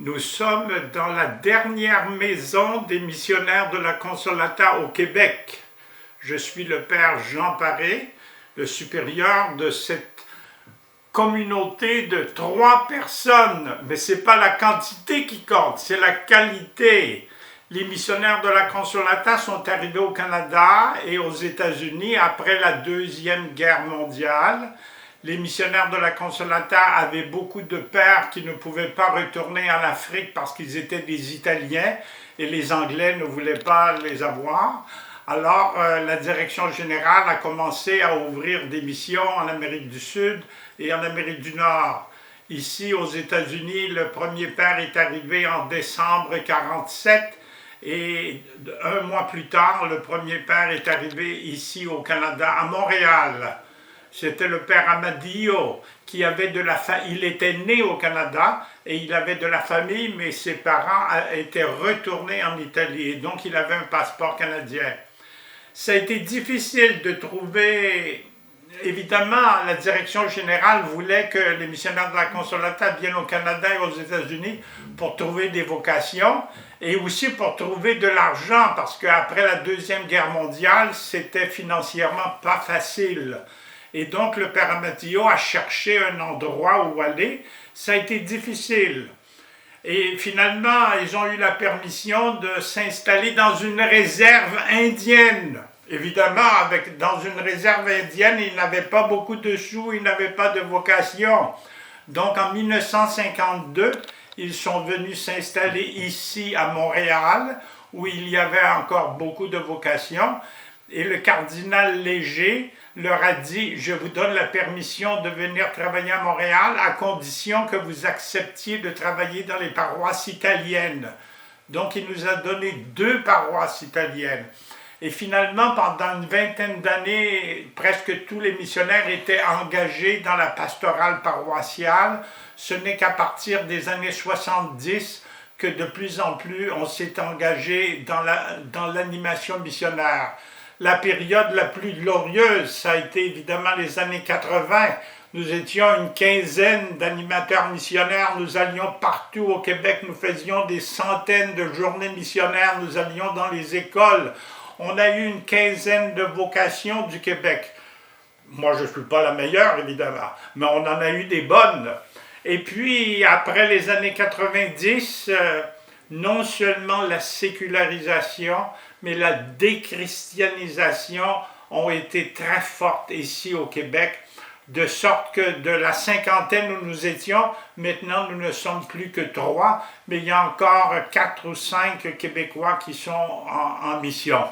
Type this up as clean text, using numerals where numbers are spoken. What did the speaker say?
Nous sommes dans la dernière maison des missionnaires de la Consolata au Québec. Je suis le père Jean Paré, le supérieur de cette communauté de 3 personnes. Mais ce n'est pas la quantité qui compte, c'est la qualité. Les missionnaires de la Consolata sont arrivés au Canada et aux États-Unis après la Deuxième Guerre mondiale. Les missionnaires de la Consolata avaient beaucoup de pères qui ne pouvaient pas retourner en Afrique parce qu'ils étaient des Italiens et les Anglais ne voulaient pas les avoir. Alors la direction générale a commencé à ouvrir des missions en Amérique du Sud et en Amérique du Nord. Ici aux États-Unis, le premier père est arrivé en décembre 1947 et 1 mois plus tard, le premier père est arrivé ici au Canada, à Montréal. C'était le père Amadio qui avait de la famille. Il était né au Canada et il avait de la famille, mais ses parents étaient retournés en Italie et donc il avait un passeport canadien. Ça a été difficile de trouver. Évidemment, la direction générale voulait que les missionnaires de la Consolata viennent au Canada et aux États-Unis pour trouver des vocations et aussi pour trouver de l'argent parce qu'après la Deuxième Guerre mondiale, c'était financièrement pas facile. Et donc le père Amadio a cherché un endroit où aller. Ça a été difficile. Et finalement, ils ont eu la permission de s'installer dans une réserve indienne. Évidemment, dans une réserve indienne, ils n'avaient pas beaucoup de sous, ils n'avaient pas de vocation. Donc en 1952, ils sont venus s'installer ici à Montréal, où il y avait encore beaucoup de vocations. Et le cardinal Léger leur a dit « Je vous donne la permission de venir travailler à Montréal à condition que vous acceptiez de travailler dans les paroisses italiennes. » Donc il nous a donné 2 paroisses italiennes. Et finalement, pendant une vingtaine d'années, presque tous les missionnaires étaient engagés dans la pastorale paroissiale. Ce n'est qu'à partir des années 70 que de plus en plus on s'est engagé dans l'animation missionnaire. La période la plus glorieuse, ça a été évidemment les années 80. Nous étions une quinzaine d'animateurs missionnaires, nous allions partout au Québec, nous faisions des centaines de journées missionnaires, nous allions dans les écoles. On a eu une quinzaine de vocations du Québec. Moi, je ne suis pas la meilleure, évidemment, mais on en a eu des bonnes. Et puis, après les années 90, non seulement la sécularisation, mais la déchristianisation ont été très fortes ici au Québec, de sorte que de la cinquantaine où nous étions, maintenant nous ne sommes plus que 3, mais il y a encore 4 ou 5 Québécois qui sont en mission.